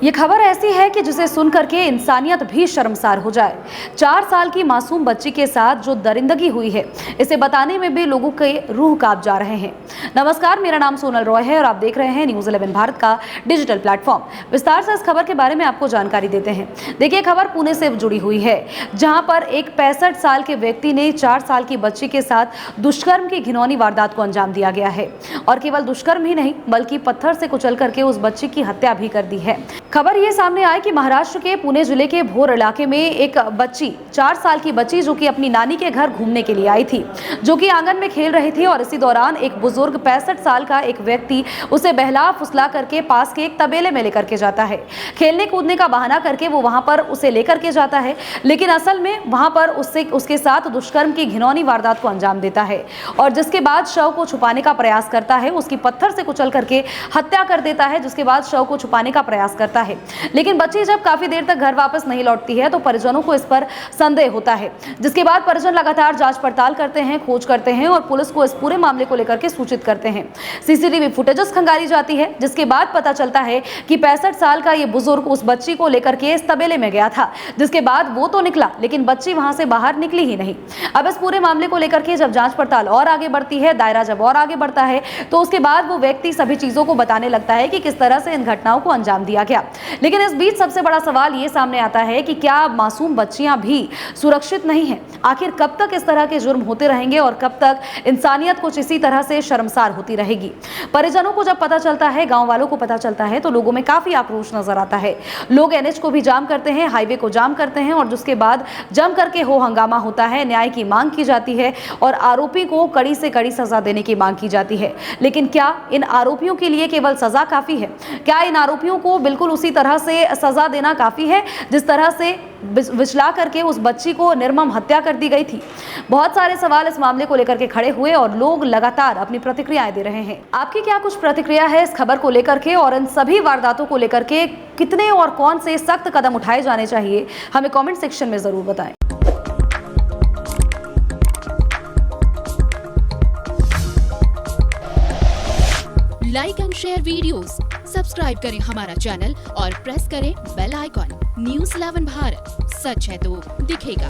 ये खबर ऐसी है कि जिसे सुनकर के इंसानियत भी शर्मसार हो जाए। 4 साल की मासूम बच्ची के साथ जो दरिंदगी हुई है, इसे बताने में भी लोगों के रूह कांप जा रहे हैं। नमस्कार, मेरा नाम सोनल रॉय है और आप देख रहे हैं न्यूज़ 11 भारत का डिजिटल प्लेटफॉर्म। विस्तार से इस खबर के बारे में आपको जानकारी देते हैं। देखिए, खबर पुणे से जुड़ी हुई है, जहां पर एक 65 साल के व्यक्ति ने 4 साल की बच्ची के साथ दुष्कर्म की घिनौनी वारदात को अंजाम दिया गया है। और केवल दुष्कर्म ही नहीं, बल्कि पत्थर से कुचल करके उस बच्ची की हत्या भी कर दी है। खबर ये सामने आई कि महाराष्ट्र के पुणे जिले के भोर इलाके में एक बच्ची, 4 साल की बच्ची, जो कि अपनी नानी के घर घूमने के लिए आई थी, जो कि आंगन में खेल रही थी और इसी दौरान एक बुजुर्ग 65 साल का एक व्यक्ति उसे बहला फुसला करके पास के एक तबेले में लेकर के जाता है। खेलने कूदने का बहाना करके वो वहां पर उसे लेकर के जाता है, लेकिन असल में वहां पर उसके साथ दुष्कर्म की घिनौनी वारदात को अंजाम देता है और जिसके बाद शव को छुपाने का प्रयास करता है। उसकी पत्थर से कुचल करके हत्या कर देता है, जिसके बाद शव को छुपाने का प्रयास करता है। लेकिन बच्ची जब काफी देर तक घर वापस नहीं लौटती है तो परिजनों को इस पर संदेह होता है, जिसके बाद परिजन लगातार जांच पड़ताल करते हैं, खोज करते हैं और पुलिस को इस पूरे मामले को लेकर के सूचित करते हैं। सीसीटीवी फुटेजेस खंगाली जाती है, जिसके बाद पता चलता है कि 65 साल का ये बुजुर्ग उस बच्ची को लेकर के इस तबेले में गया था, जिसके बाद वो तो निकला, लेकिन बच्ची वहां से बाहर निकली ही नहीं। अब इस पूरे मामले को लेकर के जब जांच पड़ताल और आगे बढ़ती है, दायरा जब और आगे बढ़ता है, तो उसके बाद वो व्यक्ति सभी चीजों को बताने लगता है कि किस तरह से इन घटनाओं को अंजाम दिया गया। लेकिन इस बीच सबसे बड़ा सवाल ये सामने आता है कि क्या मासूम बच्चियां भी सुरक्षित नहीं हैं? आखिर कब तक इस तरह के जुर्म होते रहेंगे और कब तक इंसानियत कुछ इसी तरह से शर्मसार होती रहेगी? परिजनों को जब पता चलता है, गांव वालों को पता चलता है, तो लोगों में काफी आक्रोश नजर आता है। लोग एनएच को भी जाम करते हैं, हाईवे को जाम करते हैं और जिसके बाद जम करके हो हंगामा होता है, न्याय की मांग की जाती है और आरोपी को कड़ी से कड़ी सजा देने की मांग की जाती है। लेकिन क्या इन आरोपियों के लिए केवल सजा काफी है? क्या इन आरोपियों को बिल्कुल उसी तरह से सजा देना काफी है जिस तरह से विचला करके उस बच्ची को निर्मम हत्या कर दी गई थी? बहुत सारे सवाल इस मामले को लेकर के खड़े हुए और लोग लगातार अपनी प्रतिक्रियाएं दे रहे हैं। आपकी क्या कुछ प्रतिक्रिया है इस खबर को लेकर के और इन सभी वारदातों को लेकर के कितने और कौन से सख्त कदम उठाए जाने चाहिए? हमें कमेंट सेक्शन में जरूर बताएं। Like and share videos, subscribe करें हमारा चैनल और प्रेस करें बेल आइकॉन। न्यूज़ 11 भारत, सच है तो दिखेगा।